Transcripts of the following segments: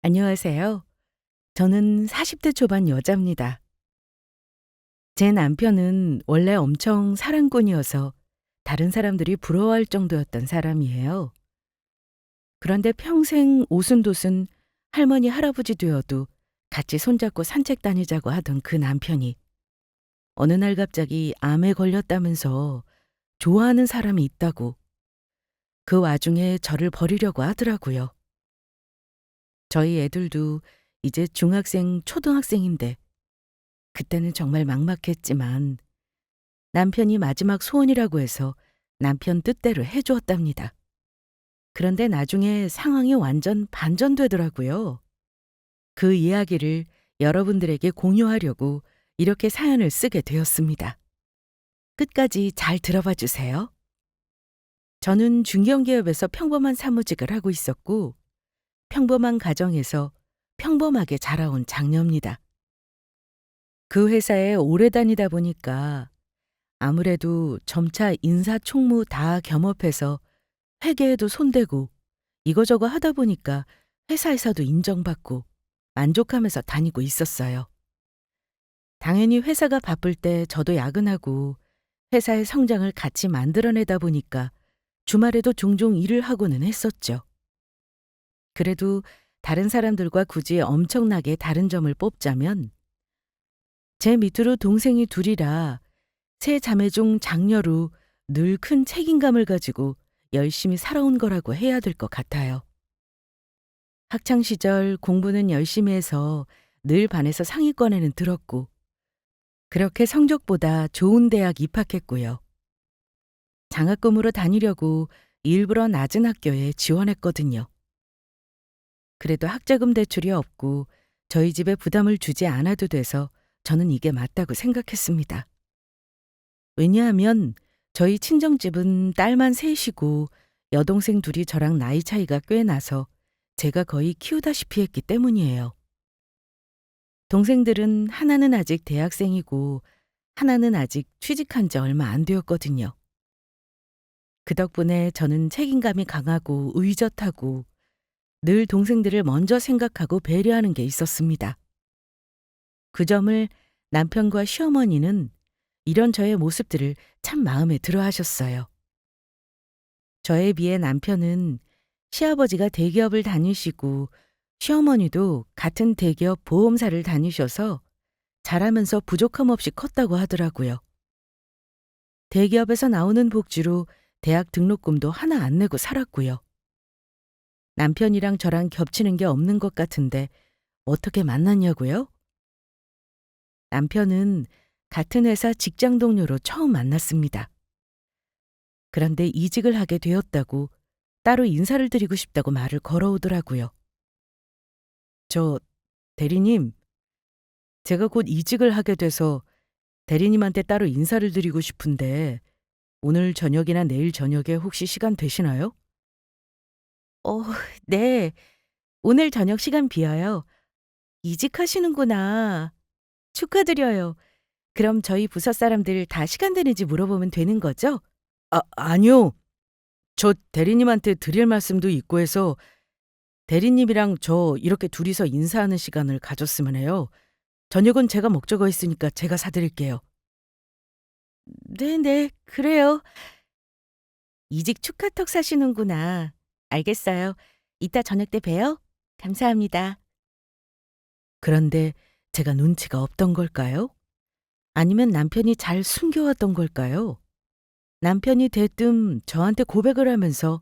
안녕하세요. 저는 40대 초반 여자입니다. 제 남편은 원래 엄청 사랑꾼이어서 다른 사람들이 부러워할 정도였던 사람이에요. 그런데 평생 오순도순 할머니, 할아버지 되어도 같이 손잡고 산책 다니자고 하던 그 남편이 어느 날 갑자기 암에 걸렸다면서 좋아하는 사람이 있다고 그 와중에 저를 버리려고 하더라고요. 저희 애들도 이제 중학생, 초등학생인데 그때는 정말 막막했지만 남편이 마지막 소원이라고 해서 남편 뜻대로 해주었답니다. 그런데 나중에 상황이 완전 반전되더라고요. 그 이야기를 여러분들에게 공유하려고 이렇게 사연을 쓰게 되었습니다. 끝까지 잘 들어봐 주세요. 저는 중견기업에서 평범한 사무직을 하고 있었고 평범한 가정에서 평범하게 자라온 장녀입니다. 그 회사에 오래 다니다 보니까 아무래도 점차 인사총무 다 겸업해서 회계에도 손대고 이거저거 하다 보니까 회사에서도 인정받고 만족하면서 다니고 있었어요. 당연히 회사가 바쁠 때 저도 야근하고 회사의 성장을 같이 만들어내다 보니까 주말에도 종종 일을 하고는 했었죠. 그래도 다른 사람들과 굳이 엄청나게 다른 점을 뽑자면 제 밑으로 동생이 둘이라 세 자매 중 장녀로 늘 큰 책임감을 가지고 열심히 살아온 거라고 해야 될 것 같아요. 학창 시절 공부는 열심히 해서 늘 반에서 상위권에는 들었고, 그렇게 성적보다 좋은 대학 입학했고요. 장학금으로 다니려고 일부러 낮은 학교에 지원했거든요. 그래도 학자금 대출이 없고 저희 집에 부담을 주지 않아도 돼서 저는 이게 맞다고 생각했습니다. 왜냐하면 저희 친정집은 딸만 셋이고 여동생 둘이 저랑 나이 차이가 꽤 나서 제가 거의 키우다시피 했기 때문이에요. 동생들은 하나는 아직 대학생이고 하나는 아직 취직한 지 얼마 안 되었거든요. 그 덕분에 저는 책임감이 강하고 의젓하고 늘 동생들을 먼저 생각하고 배려하는 게 있었습니다. 그 점을 남편과 시어머니는 이런 저의 모습들을 참 마음에 들어 하셨어요. 저에 비해 남편은 시아버지가 대기업을 다니시고 시어머니도 같은 대기업 보험사를 다니셔서 자라면서 부족함 없이 컸다고 하더라고요. 대기업에서 나오는 복지로 대학 등록금도 하나 안 내고 살았고요. 남편이랑 저랑 겹치는 게 없는 것 같은데 어떻게 만났냐고요? 남편은 같은 회사 직장 동료로 처음 만났습니다. 그런데 이직을 하게 되었다고 따로 인사를 드리고 싶다고 말을 걸어오더라고요. 저, 대리님, 제가 곧 이직을 하게 돼서 대리님한테 따로 인사를 드리고 싶은데 오늘 저녁이나 내일 저녁에 혹시 시간 되시나요? 어, 네. 오늘 저녁 시간 비어요. 이직하시는구나. 축하드려요. 그럼 저희 부서 사람들 다 시간 되는지 물어보면 되는 거죠? 아니요. 저 대리님한테 드릴 말씀도 있고 해서 대리님이랑 저 이렇게 둘이서 인사하는 시간을 가졌으면 해요. 저녁은 제가 먹자고 했으니까 제가 사드릴게요. 네네, 그래요. 이직 축하턱 사시는구나. 알겠어요. 이따 저녁 때 봬요. 감사합니다. 그런데 제가 눈치가 없던 걸까요? 아니면 남편이 잘 숨겨왔던 걸까요? 남편이 대뜸 저한테 고백을 하면서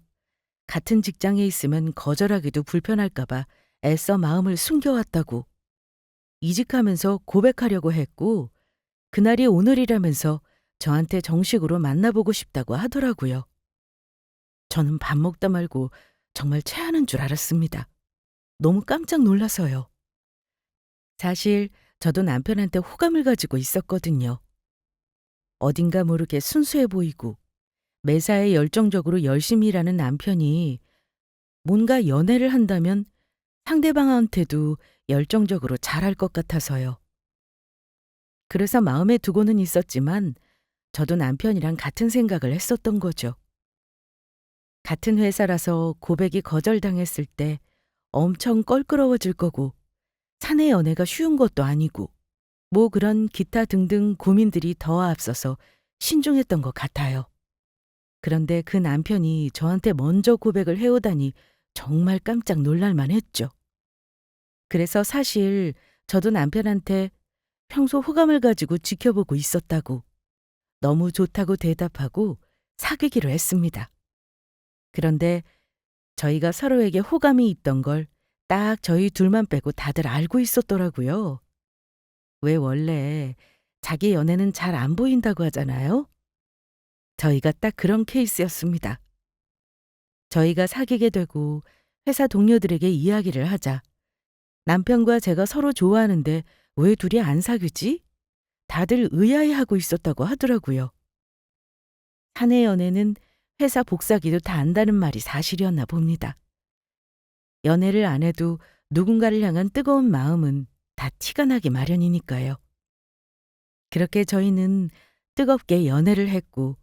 같은 직장에 있으면 거절하기도 불편할까봐 애써 마음을 숨겨왔다고 이직하면서 고백하려고 했고 그날이 오늘이라면서 저한테 정식으로 만나보고 싶다고 하더라고요. 저는 밥 먹다 말고 정말 체하는 줄 알았습니다. 너무 깜짝 놀라서요. 사실 저도 남편한테 호감을 가지고 있었거든요. 어딘가 모르게 순수해 보이고 매사에 열정적으로 열심히 일하는 남편이 뭔가 연애를 한다면 상대방한테도 열정적으로 잘할 것 같아서요. 그래서 마음에 두고는 있었지만 저도 남편이랑 같은 생각을 했었던 거죠. 같은 회사라서 고백이 거절당했을 때 엄청 껄끄러워질 거고 사내 연애가 쉬운 것도 아니고 뭐 그런 기타 등등 고민들이 더 앞서서 신중했던 것 같아요. 그런데 그 남편이 저한테 먼저 고백을 해오다니 정말 깜짝 놀랄만 했죠. 그래서 사실 저도 남편한테 평소 호감을 가지고 지켜보고 있었다고 너무 좋다고 대답하고 사귀기로 했습니다. 그런데 저희가 서로에게 호감이 있던 걸 딱 저희 둘만 빼고 다들 알고 있었더라고요. 왜 원래 자기 연애는 잘 안 보인다고 하잖아요? 저희가 딱 그런 케이스였습니다. 저희가 사귀게 되고 회사 동료들에게 이야기를 하자 남편과 제가 서로 좋아하는데 왜 둘이 안 사귀지? 다들 의아해하고 있었다고 하더라고요. 사내 연애는 회사 복사기도 다 안다는 말이 사실이었나 봅니다. 연애를 안 해도 누군가를 향한 뜨거운 마음은 다 티가 나기 마련이니까요. 그렇게 저희는 뜨겁게 연애를 했고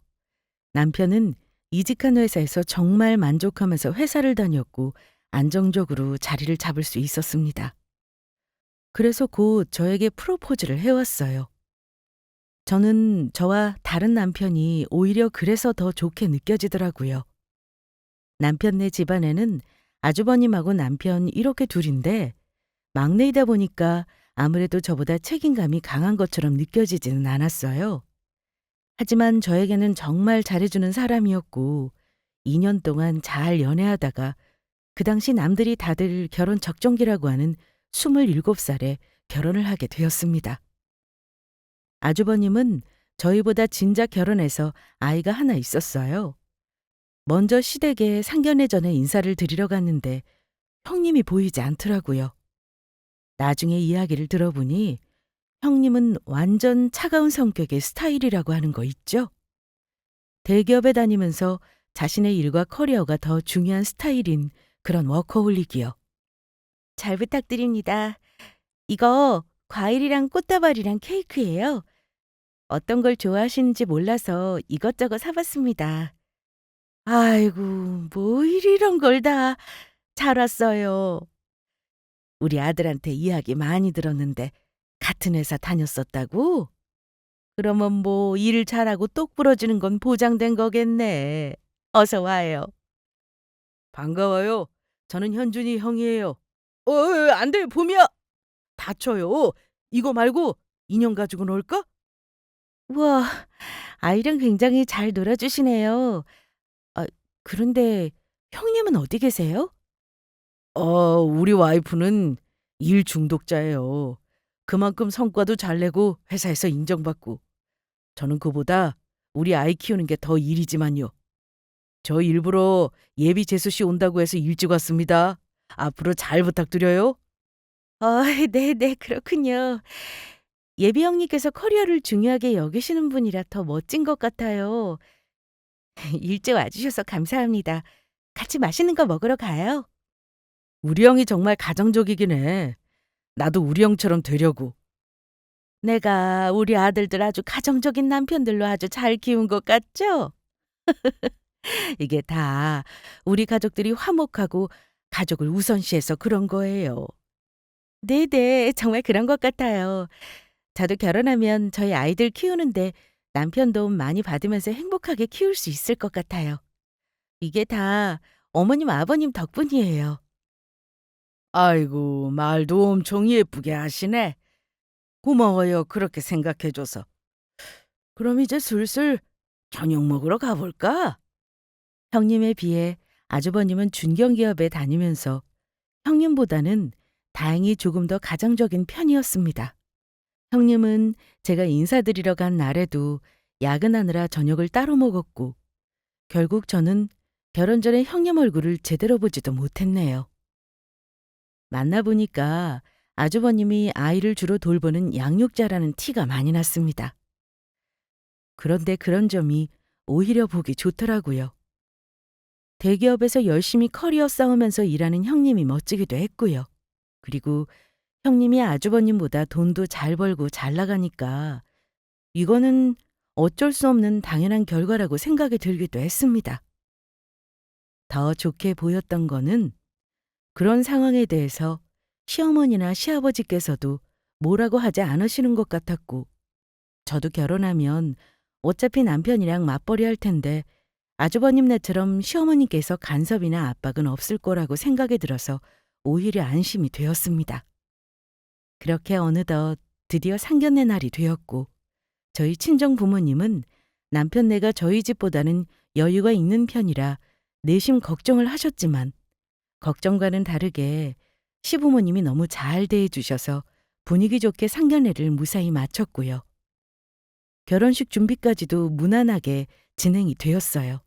남편은 이직한 회사에서 정말 만족하면서 회사를 다녔고 안정적으로 자리를 잡을 수 있었습니다. 그래서 곧 저에게 프로포즈를 해왔어요. 저는 저와 다른 남편이 오히려 그래서 더 좋게 느껴지더라고요. 남편네 집안에는 아주버님하고 남편 이렇게 둘인데 막내이다 보니까 아무래도 저보다 책임감이 강한 것처럼 느껴지지는 않았어요. 하지만 저에게는 정말 잘해주는 사람이었고 2년 동안 잘 연애하다가 그 당시 남들이 다들 결혼 적정기라고 하는 27살에 결혼을 하게 되었습니다. 아주버님은 저희보다 진작 결혼해서 아이가 하나 있었어요. 먼저 시댁에 상견례 전에 인사를 드리러 갔는데 형님이 보이지 않더라고요. 나중에 이야기를 들어보니 형님은 완전 차가운 성격의 스타일이라고 하는 거 있죠? 대기업에 다니면서 자신의 일과 커리어가 더 중요한 스타일인 그런 워커홀릭이요. 잘 부탁드립니다. 이거 과일이랑 꽃다발이랑 케이크예요. 어떤 걸 좋아하시는지 몰라서 이것저것 사봤습니다. 아이고, 뭐 이런 걸 다 잘 왔어요. 우리 아들한테 이야기 많이 들었는데 같은 회사 다녔었다고? 그러면 뭐 일 잘하고 똑 부러지는 건 보장된 거겠네. 어서 와요. 반가워요. 저는 현준이 형이에요. 안 돼, 봄이야. 다쳐요. 이거 말고 인형 가지고 놀까? 우와, 아이랑 굉장히 잘 놀아주시네요. 아, 그런데 형님은 어디 계세요? 우리 와이프는 일 중독자예요. 그만큼 성과도 잘 내고 회사에서 인정받고. 저는 그보다 우리 아이 키우는 게 더 일이지만요. 저 일부러 예비 재수 씨 온다고 해서 일찍 왔습니다. 앞으로 잘 부탁드려요. 네네, 그렇군요. 예비 형님께서 커리어를 중요하게 여기시는 분이라 더 멋진 것 같아요. 일찍 와주셔서 감사합니다. 같이 맛있는 거 먹으러 가요. 우리 형이 정말 가정적이긴 해. 나도 우리 형처럼 되려고. 내가 우리 아들들 아주 가정적인 남편들로 아주 잘 키운 것 같죠? 이게 다 우리 가족들이 화목하고 가족을 우선시해서 그런 거예요. 네네, 정말 그런 것 같아요. 저도 결혼하면 저희 아이들 키우는데 남편 도움 많이 받으면서 행복하게 키울 수 있을 것 같아요. 이게 다 어머님, 아버님 덕분이에요. 아이고, 말도 엄청 예쁘게 하시네. 고마워요, 그렇게 생각해줘서. 그럼 이제 슬슬 저녁 먹으러 가볼까? 형님에 비해 아주버님은 중견기업에 다니면서 형님보다는 다행히 조금 더 가정적인 편이었습니다. 형님은 제가 인사드리러 간 날에도 야근하느라 저녁을 따로 먹었고 결국 저는 결혼 전에 형님 얼굴을 제대로 보지도 못했네요. 만나보니까 아주버님이 아이를 주로 돌보는 양육자라는 티가 많이 났습니다. 그런데 그런 점이 오히려 보기 좋더라고요. 대기업에서 열심히 커리어 싸우면서 일하는 형님이 멋지기도 했고요. 그리고 형님이 아주버님보다 돈도 잘 벌고 잘 나가니까 이거는 어쩔 수 없는 당연한 결과라고 생각이 들기도 했습니다. 더 좋게 보였던 거는 그런 상황에 대해서 시어머니나 시아버지께서도 뭐라고 하지 않으시는 것 같았고, 저도 결혼하면 어차피 남편이랑 맞벌이 할 텐데 아주버님네처럼 시어머니께서 간섭이나 압박은 없을 거라고 생각이 들어서 오히려 안심이 되었습니다. 그렇게 어느덧 드디어 상견례 날이 되었고, 저희 친정 부모님은 남편네가 저희 집보다는 여유가 있는 편이라 내심 걱정을 하셨지만, 걱정과는 다르게 시부모님이 너무 잘 대해주셔서 분위기 좋게 상견례를 무사히 마쳤고요. 결혼식 준비까지도 무난하게 진행이 되었어요.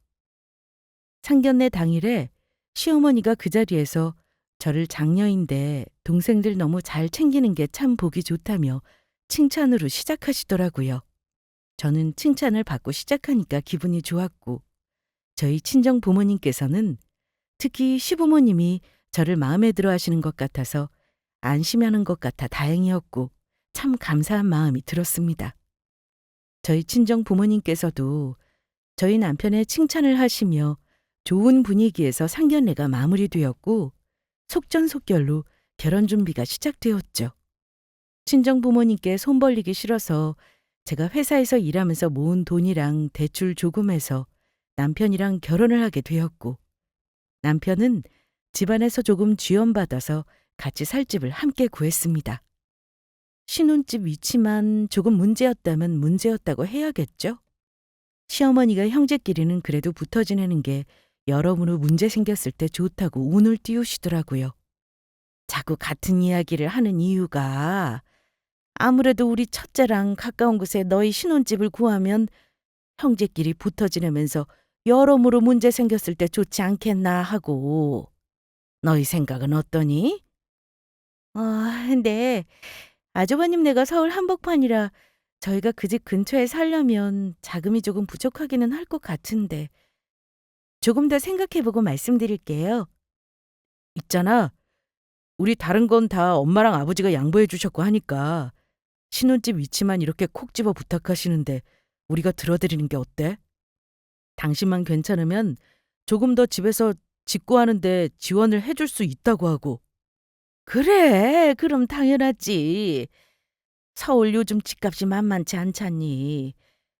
상견례 당일에 시어머니가 그 자리에서 저를 장녀인데 동생들 너무 잘 챙기는 게 참 보기 좋다며 칭찬으로 시작하시더라고요. 저는 칭찬을 받고 시작하니까 기분이 좋았고, 저희 친정 부모님께서는 특히 시부모님이 저를 마음에 들어 하시는 것 같아서 안심하는 것 같아 다행이었고, 참 감사한 마음이 들었습니다. 저희 친정 부모님께서도 저희 남편의 칭찬을 하시며 좋은 분위기에서 상견례가 마무리되었고, 속전속결로 결혼 준비가 시작되었죠. 친정 부모님께 손 벌리기 싫어서 제가 회사에서 일하면서 모은 돈이랑 대출 조금 해서 남편이랑 결혼을 하게 되었고, 남편은 집안에서 조금 지원받아서 같이 살 집을 함께 구했습니다. 신혼집 위치만 조금 문제였다면 문제였다고 해야겠죠? 시어머니가 형제끼리는 그래도 붙어 지내는 게 여러모로 문제 생겼을 때 좋다고 운을 띄우시더라고요. 자꾸 같은 이야기를 하는 이유가, 아무래도 우리 첫째랑 가까운 곳에 너희 신혼집을 구하면 형제끼리 붙어 지내면서 여러모로 문제 생겼을 때 좋지 않겠나 하고. 너희 생각은 어떠니? 근데 아주버님네가 서울 한복판이라 저희가 그 집 근처에 살려면 자금이 조금 부족하기는 할 것 같은데, 조금 더 생각해보고 말씀드릴게요. 있잖아, 우리 다른 건 다 엄마랑 아버지가 양보해 주셨고 하니까 신혼집 위치만 이렇게 콕 집어 부탁하시는데 우리가 들어드리는 게 어때? 당신만 괜찮으면 조금 더 집에서 직구하는데 지원을 해줄 수 있다고 하고. 그래, 그럼 당연하지. 서울 요즘 집값이 만만치 않잖니.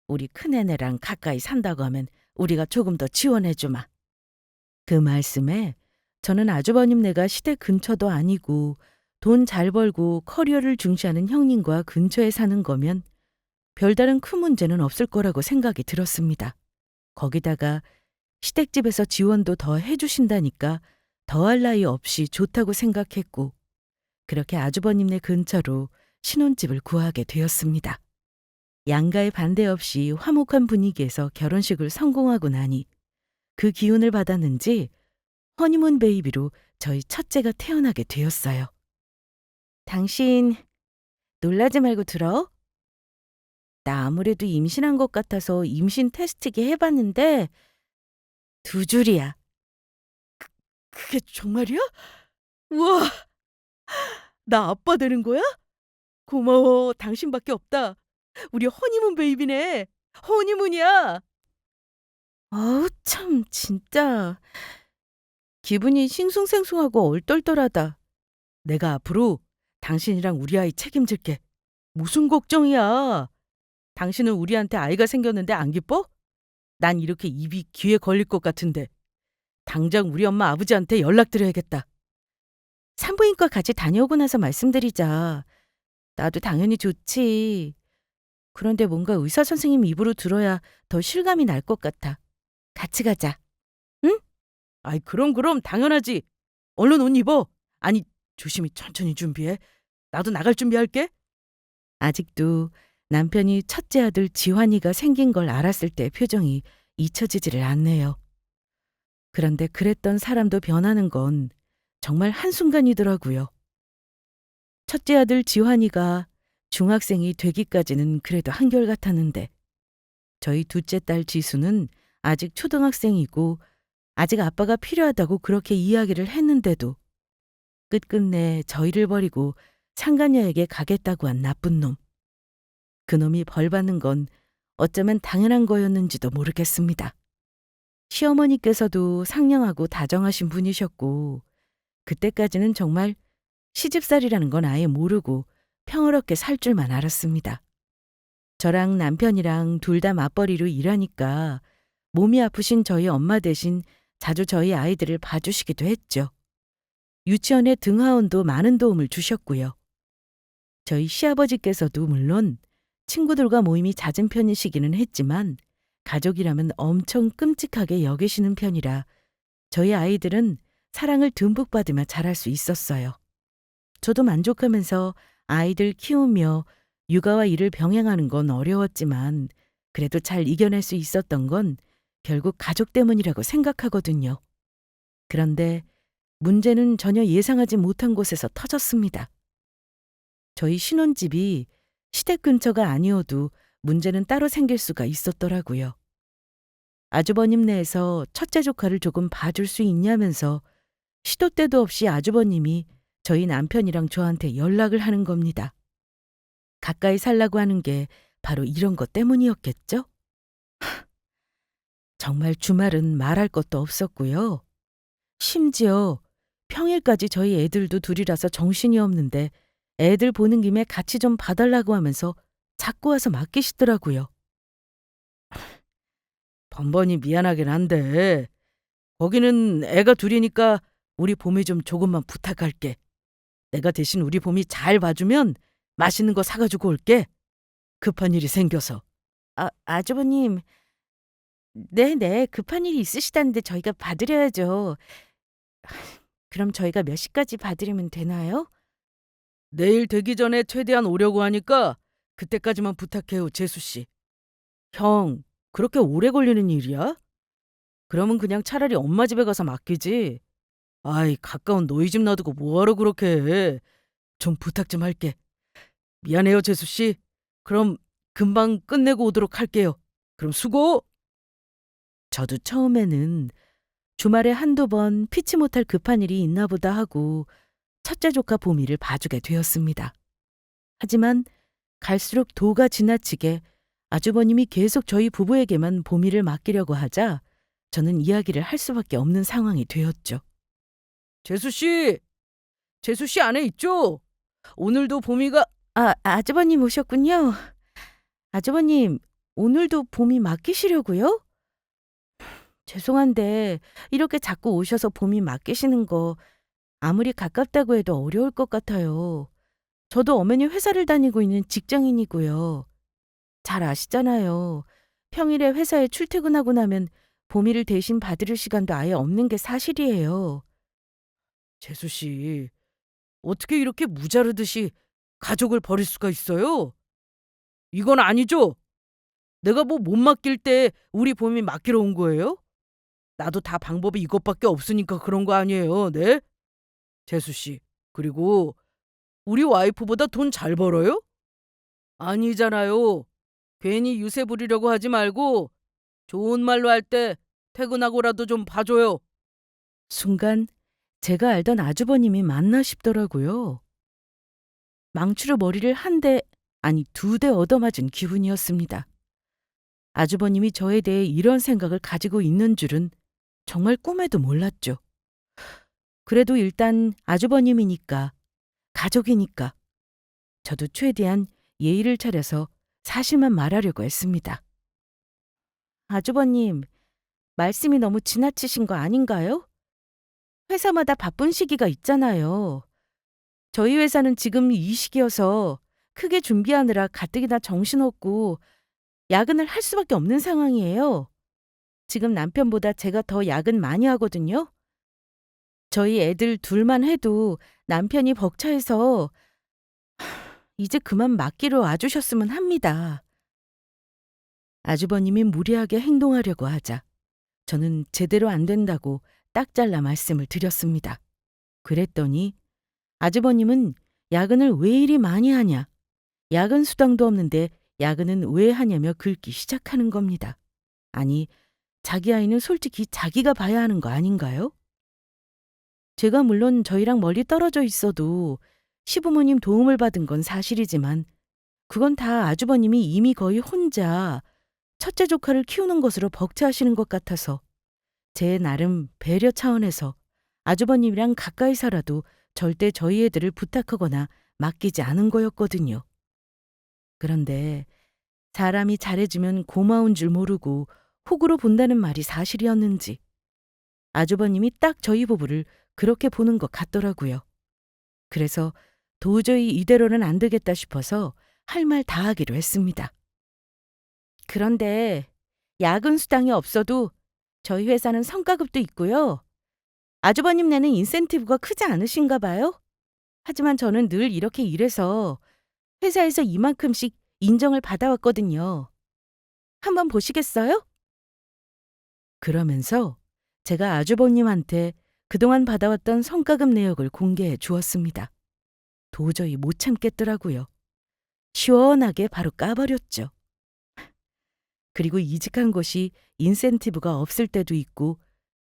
우리 큰애네랑 가까이 산다고 하면 우리가 조금 더 지원해주마. 그 말씀에 저는 아주버님네가 시댁 근처도 아니고 돈 잘 벌고 커리어를 중시하는 형님과 근처에 사는 거면 별다른 큰 문제는 없을 거라고 생각이 들었습니다. 거기다가 시댁집에서 지원도 더 해주신다니까 더할 나위 없이 좋다고 생각했고, 그렇게 아주버님네 근처로 신혼집을 구하게 되었습니다. 양가의 반대 없이 화목한 분위기에서 결혼식을 성공하고 나니 그 기운을 받았는지 허니문 베이비로 저희 첫째가 태어나게 되었어요. 당신 놀라지 말고 들어. 나 아무래도 임신한 것 같아서 임신 테스트기 해봤는데 2줄이야. 그게 정말이야? 우와, 나 아빠 되는 거야? 고마워, 당신밖에 없다. 우리 허니문 베이비네. 허니문이야. 아우 참 진짜. 기분이 싱숭생숭하고 얼떨떨하다. 내가 앞으로 당신이랑 우리 아이 책임질게. 무슨 걱정이야. 당신은 우리한테 아이가 생겼는데 안 기뻐? 난 이렇게 입이 귀에 걸릴 것 같은데. 당장 우리 엄마 아버지한테 연락드려야겠다. 산부인과 같이 다녀오고 나서 말씀드리자. 나도 당연히 좋지. 그런데 뭔가 의사 선생님 입으로 들어야 더 실감이 날 것 같아. 같이 가자. 응? 아이 그럼 당연하지. 얼른 옷 입어. 아니 조심히 천천히 준비해. 나도 나갈 준비할게. 아직도 남편이 첫째 아들 지환이가 생긴 걸 알았을 때 표정이 잊혀지지를 않네요. 그런데 그랬던 사람도 변하는 건 정말 한순간이더라고요. 첫째 아들 지환이가 중학생이 되기까지는 그래도 한결같았는데, 저희 둘째 딸 지수는 아직 초등학생이고 아직 아빠가 필요하다고 그렇게 이야기를 했는데도 끝끝내 저희를 버리고 상간녀에게 가겠다고 한 나쁜 놈. 그놈이 벌 받는 건 어쩌면 당연한 거였는지도 모르겠습니다. 시어머니께서도 상냥하고 다정하신 분이셨고 그때까지는 정말 시집살이라는 건 아예 모르고 평화롭게 살 줄만 알았습니다. 저랑 남편이랑 둘 다 맞벌이로 일하니까 몸이 아프신 저희 엄마 대신 자주 저희 아이들을 봐주시기도 했죠. 유치원의 등하원도 많은 도움을 주셨고요. 저희 시아버지께서도 물론 친구들과 모임이 잦은 편이시기는 했지만 가족이라면 엄청 끔찍하게 여기시는 편이라 저희 아이들은 사랑을 듬뿍 받으며 자랄 수 있었어요. 저도 만족하면서 아이들 키우며 육아와 일을 병행하는 건 어려웠지만 그래도 잘 이겨낼 수 있었던 건 결국 가족 때문이라고 생각하거든요. 그런데 문제는 전혀 예상하지 못한 곳에서 터졌습니다. 저희 신혼집이 시댁 근처가 아니어도 문제는 따로 생길 수가 있었더라고요. 아주버님 내에서 첫째 조카를 조금 봐줄 수 있냐면서 시도 때도 없이 아주버님이 저희 남편이랑 저한테 연락을 하는 겁니다. 가까이 살라고 하는 게 바로 이런 것 때문이었겠죠? 정말 주말은 말할 것도 없었고요. 심지어 평일까지 저희 애들도 둘이라서 정신이 없는데 애들 보는 김에 같이 좀 봐달라고 하면서 자꾸 와서 맡기시더라고요. 번번이 미안하긴 한데 거기는 애가 둘이니까 우리 봄이 좀 조금만 부탁할게. 내가 대신 우리 봄이 잘 봐주면 맛있는 거 사가지고 올게. 급한 일이 생겨서. 아주버님, 네네, 급한 일이 있으시다는데 저희가 봐드려야죠. 그럼 저희가 몇 시까지 봐드리면 되나요? 내일 되기 전에 최대한 오려고 하니까 그때까지만 부탁해요, 재수 씨. 형, 그렇게 오래 걸리는 일이야? 그러면 그냥 차라리 엄마 집에 가서 맡기지. 아이, 가까운 너희 집 놔두고 뭐하러 그렇게 해. 좀 부탁 좀 할게. 미안해요, 재수 씨. 그럼 금방 끝내고 오도록 할게요. 그럼 수고! 저도 처음에는 주말에 한두 번 피치 못할 급한 일이 있나 보다 하고 첫째 조카 보미를 봐주게 되었습니다. 하지만 갈수록 도가 지나치게 아주버님이 계속 저희 부부에게만 보미를 맡기려고 하자 저는 이야기를 할 수밖에 없는 상황이 되었죠. 재수 씨 안에 있죠? 오늘도 보미가... 아주버님 오셨군요. 아주버님, 오늘도 보미 맡기시려고요? 죄송한데 이렇게 자꾸 오셔서 보미 맡기시는 거 아무리 가깝다고 해도 어려울 것 같아요. 저도 엄연히 회사를 다니고 있는 직장인이고요. 잘 아시잖아요. 평일에 회사에 출퇴근하고 나면 보미를 대신 받을 시간도 아예 없는 게 사실이에요. 재수 씨, 어떻게 이렇게 무자르듯이 가족을 버릴 수가 있어요? 이건 아니죠? 내가 뭐 못 맡길 때 우리 보미 맡기러 온 거예요? 나도 다 방법이 이것밖에 없으니까 그런 거 아니에요, 네? 재수 씨, 그리고 우리 와이프보다 돈 잘 벌어요? 아니잖아요. 괜히 유세 부리려고 하지 말고 좋은 말로 할 때 퇴근하고라도 좀 봐줘요. 순간 제가 알던 아주버님이 맞나 싶더라고요. 망치로 머리를 한 대, 아니 두 대 얻어맞은 기분이었습니다. 아주버님이 저에 대해 이런 생각을 가지고 있는 줄은 정말 꿈에도 몰랐죠. 그래도 일단 아주버님이니까, 가족이니까 저도 최대한 예의를 차려서 사실만 말하려고 했습니다. 아주버님, 말씀이 너무 지나치신 거 아닌가요? 회사마다 바쁜 시기가 있잖아요. 저희 회사는 지금 이 시기여서 크게 준비하느라 가뜩이나 정신없고 야근을 할 수밖에 없는 상황이에요. 지금 남편보다 제가 더 야근 많이 하거든요. 저희 애들 둘만 해도 남편이 벅차해서 이제 그만 맡기러 와주셨으면 합니다. 아주버님이 무리하게 행동하려고 하자 저는 제대로 안 된다고 딱 잘라 말씀을 드렸습니다. 그랬더니 아주버님은 야근을 왜 이리 많이 하냐, 야근 수당도 없는데 야근은 왜 하냐며 긁기 시작하는 겁니다. 아니, 자기 아이는 솔직히 자기가 봐야 하는 거 아닌가요? 제가 물론 저희랑 멀리 떨어져 있어도 시부모님 도움을 받은 건 사실이지만 그건 다 아주버님이 이미 거의 혼자 첫째 조카를 키우는 것으로 벅차하시는 것 같아서 제 나름 배려 차원에서 아주버님이랑 가까이 살아도 절대 저희 애들을 부탁하거나 맡기지 않은 거였거든요. 그런데 사람이 잘해주면 고마운 줄 모르고 호구로 본다는 말이 사실이었는지 아주버님이 딱 저희 부부를 그렇게 보는 것 같더라고요. 그래서 도저히 이대로는 안 되겠다 싶어서 할 말 다 하기로 했습니다. 그런데 야근 수당이 없어도 저희 회사는 성과급도 있고요. 아주버님 내는 인센티브가 크지 않으신가 봐요? 하지만 저는 늘 이렇게 일해서 회사에서 이만큼씩 인정을 받아왔거든요. 한번 보시겠어요? 그러면서 제가 아주버님한테 그동안 받아왔던 성과급 내역을 공개해 주었습니다. 도저히 못 참겠더라고요. 시원하게 바로 까버렸죠. 그리고 이직한 곳이 인센티브가 없을 때도 있고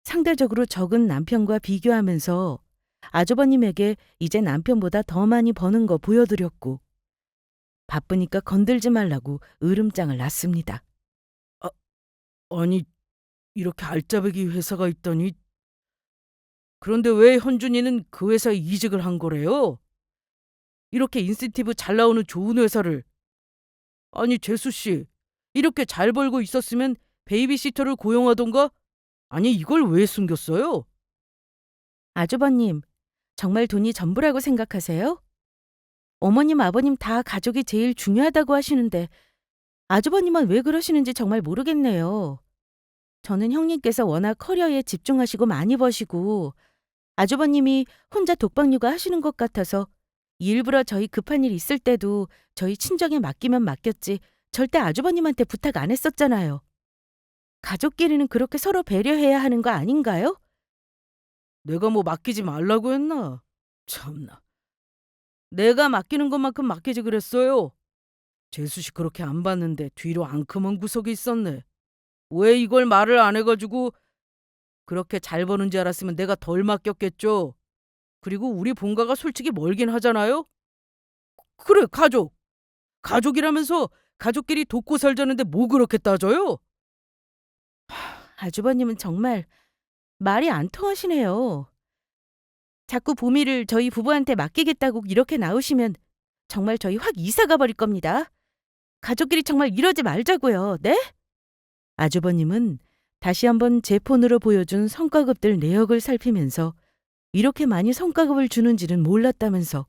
상대적으로 적은 남편과 비교하면서 아주버님에게 이제 남편보다 더 많이 버는 거 보여드렸고 바쁘니까 건들지 말라고 으름장을 놨습니다. 아니, 이렇게 알짜배기 회사가 있더니 그런데 왜 현준이는 그 회사에 이직을 한 거래요? 이렇게 인센티브 잘 나오는 좋은 회사를. 아니, 재수 씨, 이렇게 잘 벌고 있었으면 베이비시터를 고용하던가? 아니, 이걸 왜 숨겼어요? 아주버님, 정말 돈이 전부라고 생각하세요? 어머님, 아버님 다 가족이 제일 중요하다고 하시는데 아주버님은 왜 그러시는지 정말 모르겠네요. 저는 형님께서 워낙 커리어에 집중하시고 많이 버시고 아주버님이 혼자 독박육아 하시는 것 같아서 일부러 저희 급한 일 있을 때도 저희 친정에 맡기면 맡겼지 절대 아주버님한테 부탁 안 했었잖아요. 가족끼리는 그렇게 서로 배려해야 하는 거 아닌가요? 내가 뭐 맡기지 말라고 했나? 참나. 내가 맡기는 것만큼 맡기지 그랬어요. 재수 씨 그렇게 안 봤는데 뒤로 앙큼한 구석이 있었네. 왜 이걸 말을 안 해가지고 그렇게 잘 버는 줄 알았으면 내가 덜 맡겼겠죠. 그리고 우리 본가가 솔직히 멀긴 하잖아요. 그래, 가족. 가족이라면서 가족끼리 돕고 살자는데 뭐 그렇게 따져요? 아주버님은 정말 말이 안 통하시네요. 자꾸 보미를 저희 부부한테 맡기겠다고 이렇게 나오시면 정말 저희 확 이사 가버릴 겁니다. 가족끼리 정말 이러지 말자고요. 네? 아주버님은 다시 한번 제 폰으로 보여준 성과급들 내역을 살피면서 이렇게 많이 성과급을 주는지는 몰랐다면서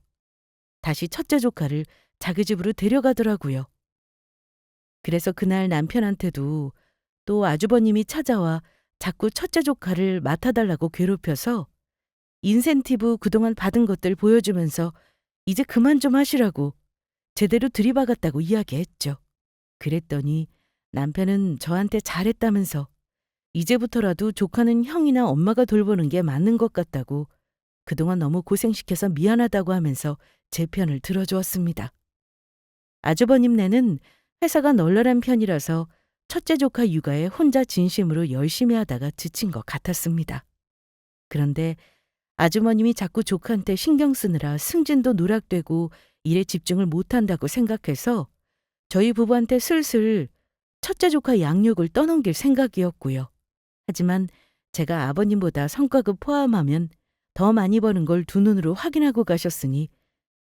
다시 첫째 조카를 자기 집으로 데려가더라고요. 그래서 그날 남편한테도 또 아주버님이 찾아와 자꾸 첫째 조카를 맡아달라고 괴롭혀서 인센티브 그동안 받은 것들 보여주면서 이제 그만 좀 하시라고 제대로 들이박았다고 이야기했죠. 그랬더니 남편은 저한테 잘했다면서 이제부터라도 조카는 형이나 엄마가 돌보는 게 맞는 것 같다고 그동안 너무 고생시켜서 미안하다고 하면서 제 편을 들어주었습니다. 아주버님네는 회사가 널널한 편이라서 첫째 조카 육아에 혼자 진심으로 열심히 하다가 지친 것 같았습니다. 그런데 아주머님이 자꾸 조카한테 신경 쓰느라 승진도 누락되고 일에 집중을 못한다고 생각해서 저희 부부한테 슬슬 첫째 조카 양육을 떠넘길 생각이었고요. 하지만 제가 아버님보다 성과급 포함하면 더 많이 버는 걸 두 눈으로 확인하고 가셨으니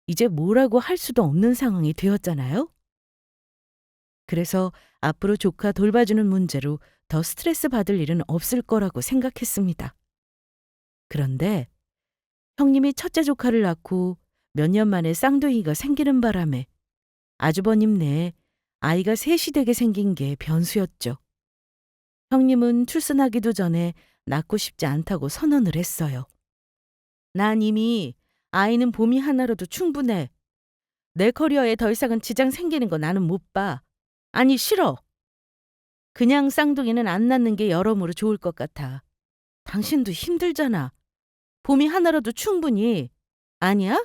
이제 뭐라고 할 수도 없는 상황이 되었잖아요. 그래서 앞으로 조카 돌봐주는 문제로 더 스트레스 받을 일은 없을 거라고 생각했습니다. 그런데 형님이 첫째 조카를 낳고 몇 년 만에 쌍둥이가 생기는 바람에 아주버님 내에 아이가 셋이 되게 생긴 게 변수였죠. 형님은 출산하기도 전에 낳고 싶지 않다고 선언을 했어요. 난 이미 아이는 봄이 하나로도 충분해. 내 커리어에 더 이상은 지장 생기는 거 나는 못 봐. 아니 싫어. 그냥 쌍둥이는 안 낳는 게 여러모로 좋을 것 같아. 당신도 힘들잖아. 봄이 하나로도 충분히. 아니야?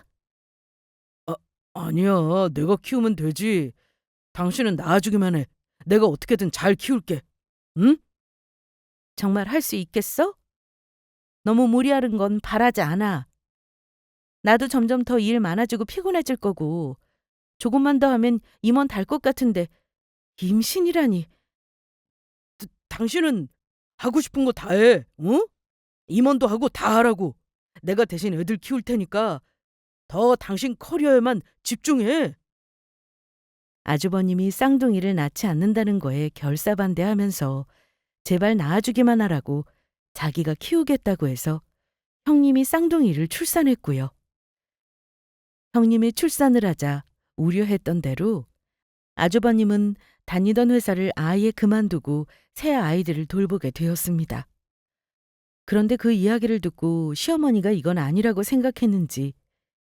아니야. 내가 키우면 되지. 당신은 낳아주기만 해. 내가 어떻게든 잘 키울게. 응? 정말 할 수 있겠어? 너무 무리하는 건 바라지 않아. 나도 점점 더 일 많아지고 피곤해질 거고 조금만 더 하면 임원 달 것 같은데 임신이라니. 당신은 하고 싶은 거 다 해. 어? 임원도 하고 다 하라고. 내가 대신 애들 키울 테니까 더 당신 커리어에만 집중해. 아주버님이 쌍둥이를 낳지 않는다는 거에 결사반대하면서 제발 낳아주기만 하라고 자기가 키우겠다고 해서 형님이 쌍둥이를 출산했고요. 형님이 출산을 하자 우려했던 대로 아주버님은 다니던 회사를 아예 그만두고 새 아이들을 돌보게 되었습니다. 그런데 그 이야기를 듣고 시어머니가 이건 아니라고 생각했는지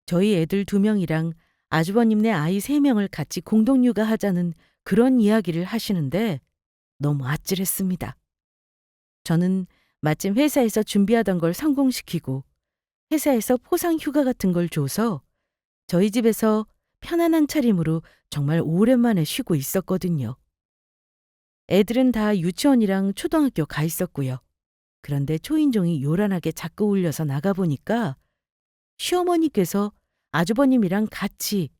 저희 애들 2명이랑 아주버님네 아이 3명을 같이 공동 육아하자는 그런 이야기를 하시는데 너무 아찔했습니다. 저는 마침 회사에서 준비하던 걸 성공시키고 회사에서 포상 휴가 같은 걸 줘서 저희 집에서 편안한 차림으로 정말 오랜만에 쉬고 있었거든요. 애들은 다 유치원이랑 초등학교 가 있었고요. 그런데 초인종이 요란하게 자꾸 울려서 나가보니까 시어머니께서 아주버님이랑 같이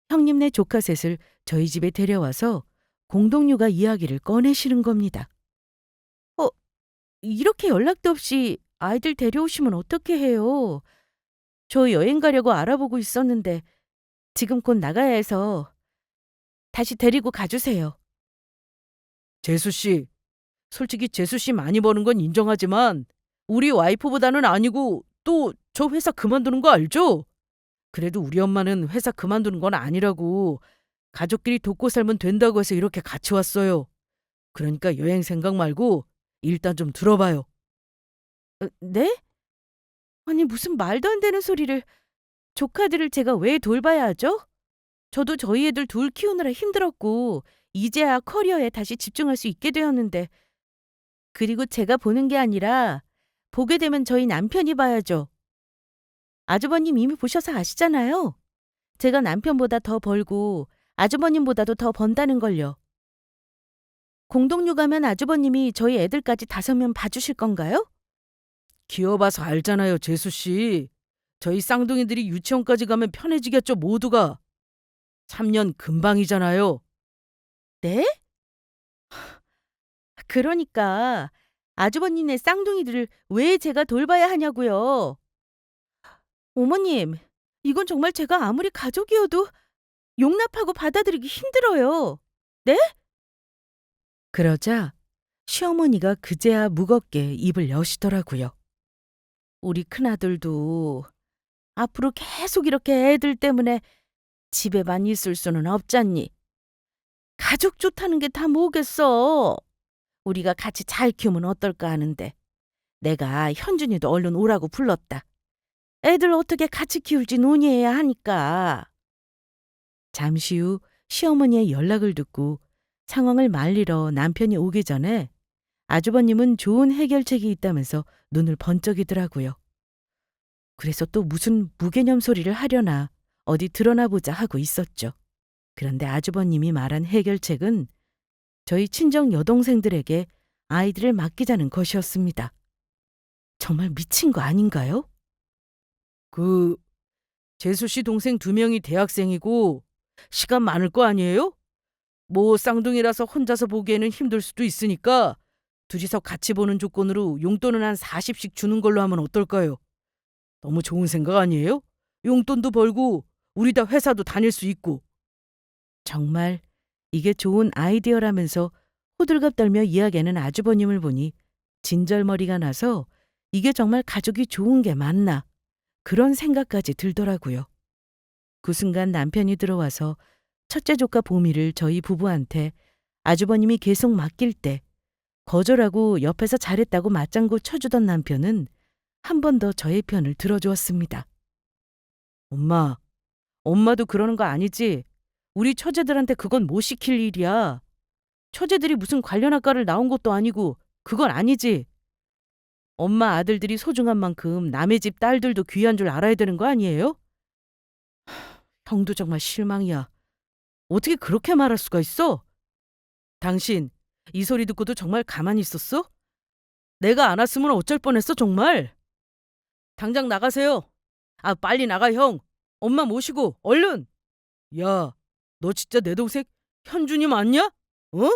형님네 조카 셋을 저희 집에 데려와서 공동육아 이야기를 꺼내시는 겁니다. 어, 이렇게 연락도 없이 아이들 데려오시면 어떻게 해요? 저 여행 가려고 알아보고 있었는데 지금 곧 나가야 해서 다시 데리고 가주세요. 재수 씨, 솔직히 재수 씨 많이 버는 건 인정하지만 우리 와이프보다는 아니고 또 저 회사 그만두는 거 알죠? 그래도 우리 엄마는 회사 그만두는 건 아니라고 가족끼리 돕고 살면 된다고 해서 이렇게 같이 왔어요. 그러니까 여행 생각 말고 일단 좀 들어봐요. 네? 아니 무슨 말도 안 되는 소리를 조카들을 제가 왜 돌봐야 하죠? 저도 저희 애들 둘 키우느라 힘들었고 이제야 커리어에 다시 집중할 수 있게 되었는데 그리고 제가 보는 게 아니라 보게 되면 저희 남편이 봐야죠. 아주버님 이미 보셔서 아시잖아요. 제가 남편보다 더 벌고 아주버님보다도 더 번다는 걸요. 공동육아면 아주버님이 저희 애들까지 5명 봐주실 건가요? 키워봐서 알잖아요, 재수 씨. 저희 쌍둥이들이 유치원까지 가면 편해지겠죠, 모두가. 3년 금방이잖아요. 네? 그러니까 아주버님네 쌍둥이들을 왜 제가 돌봐야 하냐고요. 어머님, 이건 정말 제가 아무리 가족이어도 용납하고 받아들이기 힘들어요. 네? 그러자 시어머니가 그제야 무겁게 입을 여시더라고요. 우리 큰아들도 앞으로 계속 이렇게 애들 때문에 집에만 있을 수는 없잖니. 가족 좋다는 게 다 뭐겠어. 우리가 같이 잘 키우면 어떨까 하는데 내가 현준이도 얼른 오라고 불렀다. 애들 어떻게 같이 키울지 논의해야 하니까. 잠시 후 시어머니의 연락을 듣고 상황을 말리러 남편이 오기 전에 아주버님은 좋은 해결책이 있다면서 눈을 번쩍이더라고요. 그래서 또 무슨 무개념 소리를 하려나 어디 드러나 보자 하고 있었죠. 그런데 아주버님이 말한 해결책은 저희 친정 여동생들에게 아이들을 맡기자는 것이었습니다. 정말 미친 거 아닌가요? 그 재수 씨 동생 2명이 대학생이고 시간 많을 거 아니에요? 뭐 쌍둥이라서 혼자서 보기에는 힘들 수도 있으니까 둘이서 같이 보는 조건으로 용돈은 한 40씩 주는 걸로 하면 어떨까요? 너무 좋은 생각 아니에요? 용돈도 벌고 우리 다 회사도 다닐 수 있고. 정말 이게 좋은 아이디어라면서 호들갑 떨며 이야기하는 아주버님을 보니 진절머리가 나서 이게 정말 가족이 좋은 게 맞나 그런 생각까지 들더라고요. 그 순간 남편이 들어와서 첫째 조카 보미를 저희 부부한테 아주버님이 계속 맡길 때 거절하고 옆에서 잘했다고 맞장구 쳐주던 남편은 한 번 더 저의 편을 들어주었습니다. 엄마, 엄마도 그러는 거 아니지? 우리 처제들한테 그건 못 시킬 일이야. 처제들이 무슨 관련 학과를 나온 것도 아니고 그건 아니지. 엄마 아들들이 소중한 만큼 남의 집 딸들도 귀한 줄 알아야 되는 거 아니에요? 형도 정말 실망이야. 어떻게 그렇게 말할 수가 있어? 당신 이 소리 듣고도 정말 가만히 있었어? 내가 안 왔으면 어쩔 뻔했어 정말. 당장 나가세요. 아 빨리 나가 형. 엄마 모시고 얼른. 야, 너 진짜 내 동생 현준이 맞냐? 어?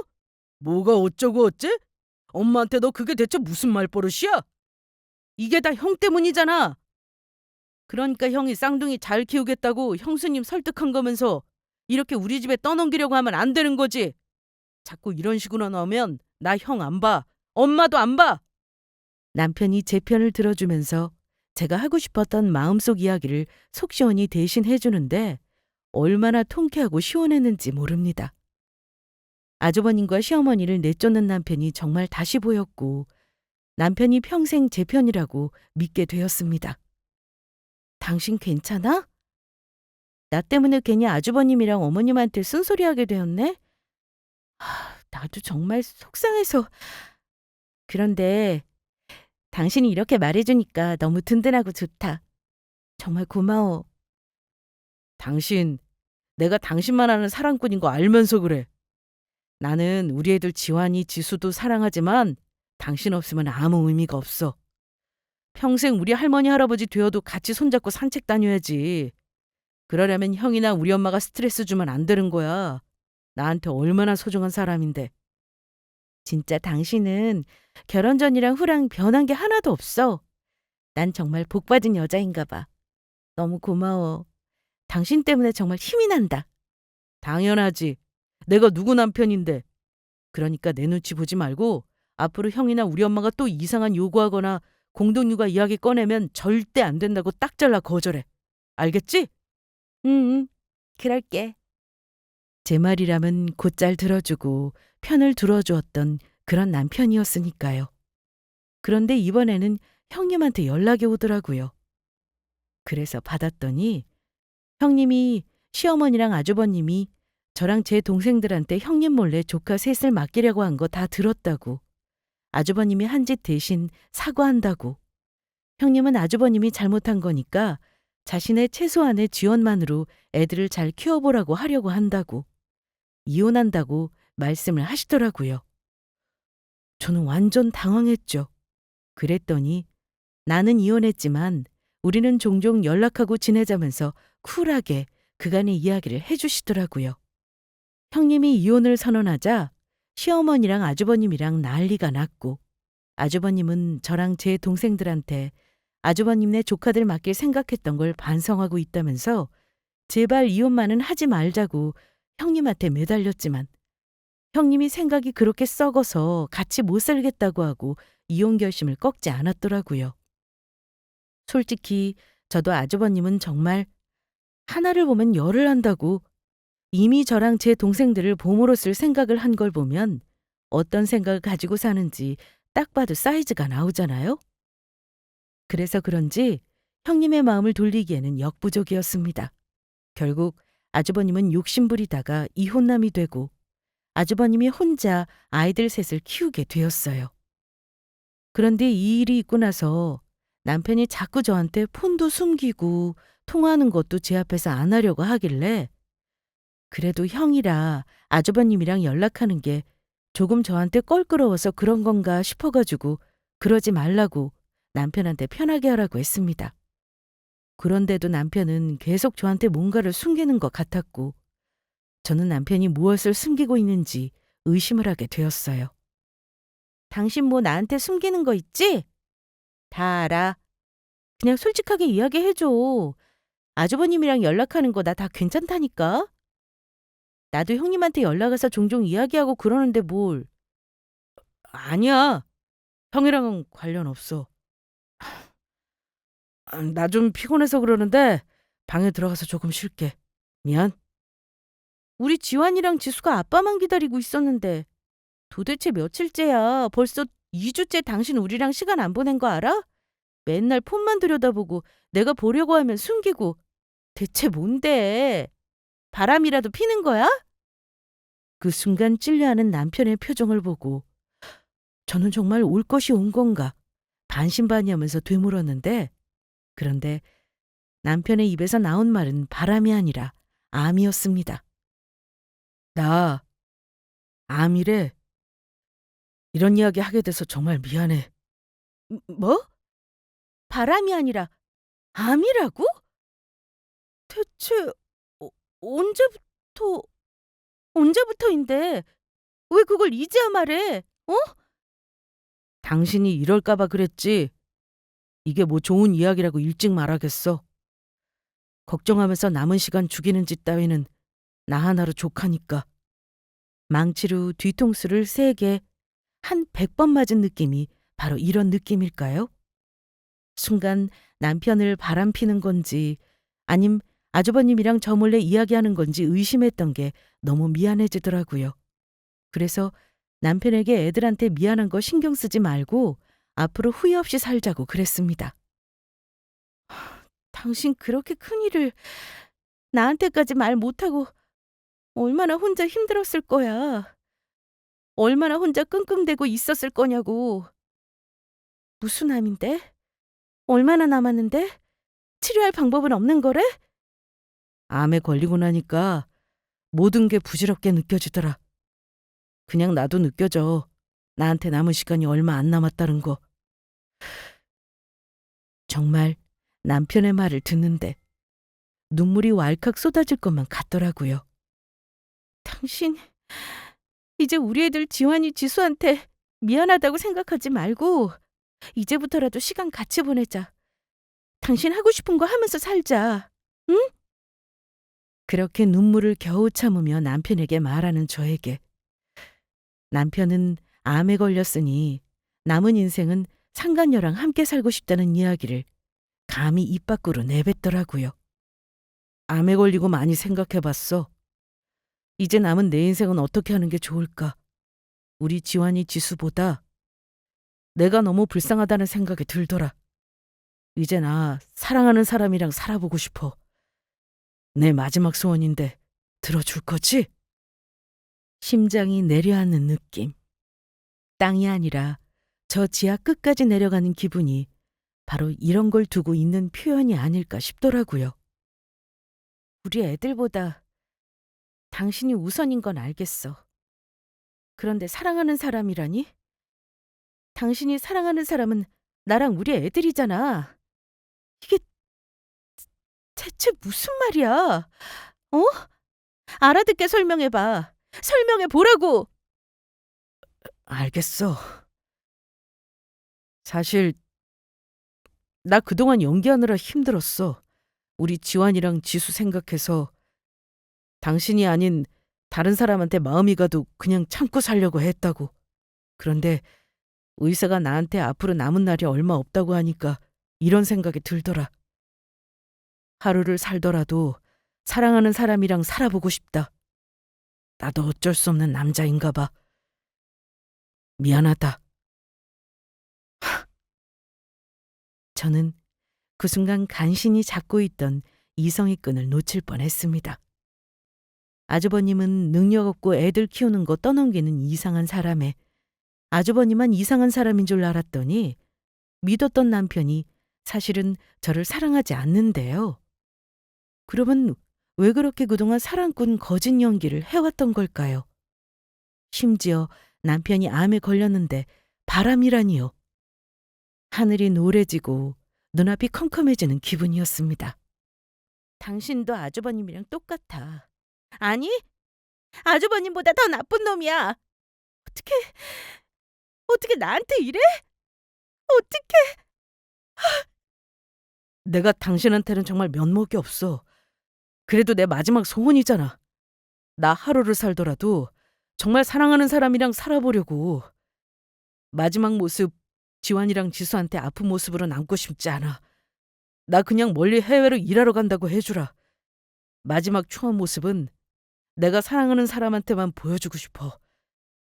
뭐가 어쩌고 어째? 엄마한테 너 그게 대체 무슨 말버릇이야? 이게 다 형 때문이잖아. 그러니까 형이 쌍둥이 잘 키우겠다고 형수님 설득한 거면서 이렇게 우리 집에 떠넘기려고 하면 안 되는 거지. 자꾸 이런 식으로 나오면 나 형 안 봐. 엄마도 안 봐. 남편이 제 편을 들어주면서 제가 하고 싶었던 마음속 이야기를 속 시원히 대신 해주는데 얼마나 통쾌하고 시원했는지 모릅니다. 아주버님과 시어머니를 내쫓는 남편이 정말 다시 보였고 남편이 평생 제 편이라고 믿게 되었습니다. 당신 괜찮아? 나 때문에 괜히 아주버님이랑 어머님한테 쓴소리하게 되었네? 나도 정말 속상해서. 그런데 당신이 이렇게 말해주니까 너무 든든하고 좋다. 정말 고마워. 당신, 내가 당신만 아는 사랑꾼인 거 알면서 그래. 나는 우리 애들 지환이, 지수도 사랑하지만 당신 없으면 아무 의미가 없어. 평생 우리 할머니, 할아버지 되어도 같이 손잡고 산책 다녀야지. 그러려면 형이나 우리 엄마가 스트레스 주면 안 되는 거야. 나한테 얼마나 소중한 사람인데. 진짜 당신은 결혼 전이랑 후랑 변한 게 하나도 없어. 난 정말 복 받은 여자인가 봐. 너무 고마워. 당신 때문에 정말 힘이 난다. 당연하지. 내가 누구 남편인데. 그러니까 내 눈치 보지 말고 앞으로 형이나 우리 엄마가 또 이상한 요구하거나 공동육아 이야기 꺼내면 절대 안 된다고 딱 잘라 거절해. 알겠지? 응, 그럴게. 제 말이라면 곧잘 들어주고 편을 들어주었던 그런 남편이었으니까요. 그런데 이번에는 형님한테 연락이 오더라고요. 그래서 받았더니 형님이 시어머니랑 아주버님이 저랑 제 동생들한테 형님 몰래 조카 셋을 맡기려고 한 거 다 들었다고. 아주버님이 한 짓 대신 사과한다고. 형님은 아주버님이 잘못한 거니까 자신의 최소한의 지원만으로 애들을 잘 키워보라고 하려고 한다고. 이혼한다고 말씀을 하시더라고요. 저는 완전 당황했죠. 그랬더니 나는 이혼했지만 우리는 종종 연락하고 지내자면서 쿨하게 그간의 이야기를 해주시더라고요. 형님이 이혼을 선언하자 시어머니랑 아주버님이랑 난리가 났고 아주버님은 저랑 제 동생들한테 아주버님네 조카들 맡길 생각했던 걸 반성하고 있다면서 제발 이혼만은 하지 말자고 형님한테 매달렸지만 형님이 생각이 그렇게 썩어서 같이 못 살겠다고 하고 이혼 결심을 꺾지 않았더라고요. 솔직히 저도 아주버님은 정말 하나를 보면 열을 한다고 이미 저랑 제 동생들을 보모로 쓸 생각을 한 걸 보면 어떤 생각을 가지고 사는지 딱 봐도 사이즈가 나오잖아요. 그래서 그런지 형님의 마음을 돌리기에는 역부족이었습니다. 결국 아주버님은 욕심부리다가 이혼남이 되고 아주버님이 혼자 아이들 셋을 키우게 되었어요. 그런데 이 일이 있고 나서 남편이 자꾸 저한테 폰도 숨기고 통화하는 것도 제 앞에서 안 하려고 하길래 그래도 형이라 아주버님이랑 연락하는 게 조금 저한테 껄끄러워서 그런 건가 싶어가지고 그러지 말라고 남편한테 편하게 하라고 했습니다. 그런데도 남편은 계속 저한테 뭔가를 숨기는 것 같았고 저는 남편이 무엇을 숨기고 있는지 의심을 하게 되었어요. 당신 뭐 나한테 숨기는 거 있지? 다 알아. 그냥 솔직하게 이야기해줘. 아주버님이랑 연락하는 거 나 다 괜찮다니까? 나도 형님한테 연락해서 종종 이야기하고 그러는데 뭘. 아니야. 형이랑은 관련 없어. 나 좀 피곤해서 그러는데 방에 들어가서 조금 쉴게. 미안. 우리 지환이랑 지수가 아빠만 기다리고 있었는데 도대체 며칠째야. 벌써 2주째 당신 우리랑 시간 안 보낸 거 알아? 맨날 폰만 들여다보고 내가 보려고 하면 숨기고. 대체 뭔데? 바람이라도 피는 거야? 그 순간 찔려하는 남편의 표정을 보고 저는 정말 올 것이 온 건가 반신반의하면서 되물었는데 그런데 남편의 입에서 나온 말은 바람이 아니라 암이었습니다. 나 암이래. 이런 이야기 하게 돼서 정말 미안해. 뭐? 바람이 아니라 암이라고? 대체 어, 언제부터 언제부터인데 왜 그걸 이제야 말해? 어? 당신이 이럴까봐 그랬지. 이게 뭐 좋은 이야기라고 일찍 말하겠어. 걱정하면서 남은 시간 죽이는 짓 따위는 나 하나로 족하니까. 망치로 뒤통수를 세게 한 100번 맞은 느낌이 바로 이런 느낌일까요? 순간 남편을 바람피는 건지 아님 아주버님이랑 저 몰래 이야기하는 건지 의심했던 게 너무 미안해지더라고요. 그래서 남편에게 애들한테 미안한 거 신경 쓰지 말고 앞으로 후회 없이 살자고 그랬습니다. 당신 그렇게 큰일을 나한테까지 말 못하고 얼마나 혼자 힘들었을 거야. 얼마나 혼자 끙끙대고 있었을 거냐고. 무슨 암인데? 얼마나 남았는데? 치료할 방법은 없는 거래? 암에 걸리고 나니까 모든 게 부질없게 느껴지더라. 그냥 나도 느껴져. 나한테 남은 시간이 얼마 안 남았다는 거. 정말 남편의 말을 듣는데 눈물이 왈칵 쏟아질 것만 같더라고요. 당신 이제 우리 애들 지환이 지수한테 미안하다고 생각하지 말고 이제부터라도 시간 같이 보내자. 당신 하고 싶은 거 하면서 살자. 응? 그렇게 눈물을 겨우 참으며 남편에게 말하는 저에게 남편은 암에 걸렸으니 남은 인생은 상간녀랑 함께 살고 싶다는 이야기를 감히 입 밖으로 내뱉더라고요. 암에 걸리고 많이 생각해봤어. 이제 남은 내 인생은 어떻게 하는 게 좋을까? 우리 지환이 지수보다 내가 너무 불쌍하다는 생각이 들더라. 이제 나 사랑하는 사람이랑 살아보고 싶어. 내 마지막 소원인데 들어줄 거지? 심장이 내려앉는 느낌. 땅이 아니라 저 지하 끝까지 내려가는 기분이 바로 이런 걸 두고 있는 표현이 아닐까 싶더라고요. 우리 애들보다 당신이 우선인 건 알겠어. 그런데 사랑하는 사람이라니? 당신이 사랑하는 사람은 나랑 우리 애들이잖아. 이게 대체 무슨 말이야? 어? 알아듣게 설명해봐. 설명해보라고! 알겠어. 사실 나 그동안 연기하느라 힘들었어. 우리 지환이랑 지수 생각해서 당신이 아닌 다른 사람한테 마음이 가도 그냥 참고 살려고 했다고. 그런데 의사가 나한테 앞으로 남은 날이 얼마 없다고 하니까 이런 생각이 들더라. 하루를 살더라도 사랑하는 사람이랑 살아보고 싶다. 나도 어쩔 수 없는 남자인가 봐. 미안하다. 저는 그 순간 간신히 잡고 있던 이성의 끈을 놓칠 뻔했습니다. 아주버님은 능력 없고 애들 키우는 거 떠넘기는 이상한 사람에 아주버님만 이상한 사람인 줄 알았더니 믿었던 남편이 사실은 저를 사랑하지 않는데요. 그러면 왜 그렇게 그동안 사랑꾼 거짓 연기를 해왔던 걸까요? 심지어 남편이 암에 걸렸는데 바람이라니요. 하늘이 노래지고 눈앞이 컴컴해지는 기분이었습니다. 당신도 아주버님이랑 똑같아. 아니, 아주버님보다 더 나쁜 놈이야. 어떻게 나한테 이래? 어떻게? 내가 당신한테는 정말 면목이 없어. 그래도 내 마지막 소원이잖아. 나 하루를 살더라도 정말 사랑하는 사람이랑 살아보려고. 마지막 모습 지환이랑 지수한테 아픈 모습으로 남고 싶지 않아. 나 그냥 멀리 해외로 일하러 간다고 해주라. 마지막 추한 모습은 내가 사랑하는 사람한테만 보여주고 싶어.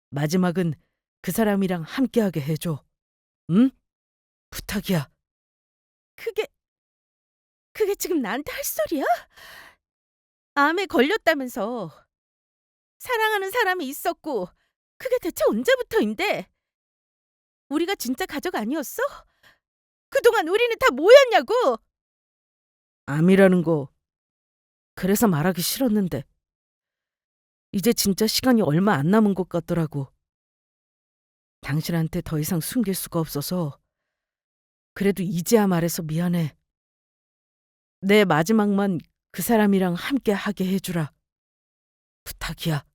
마지막은 그 사람이랑 함께하게 해줘. 응? 부탁이야. 그게 지금 나한테 할 소리야? 암에 걸렸다면서. 사랑하는 사람이 있었고 그게 대체 언제부터인데? 우리가 진짜 가족 아니었어? 그동안 우리는 다 뭐였냐고? 암이라는 거 그래서 말하기 싫었는데 이제 진짜 시간이 얼마 안 남은 것 같더라고. 당신한테 더 이상 숨길 수가 없어서 그래도 이제야 말해서 미안해. 내 마지막만 그 사람이랑 함께 하게 해주라. 부탁이야.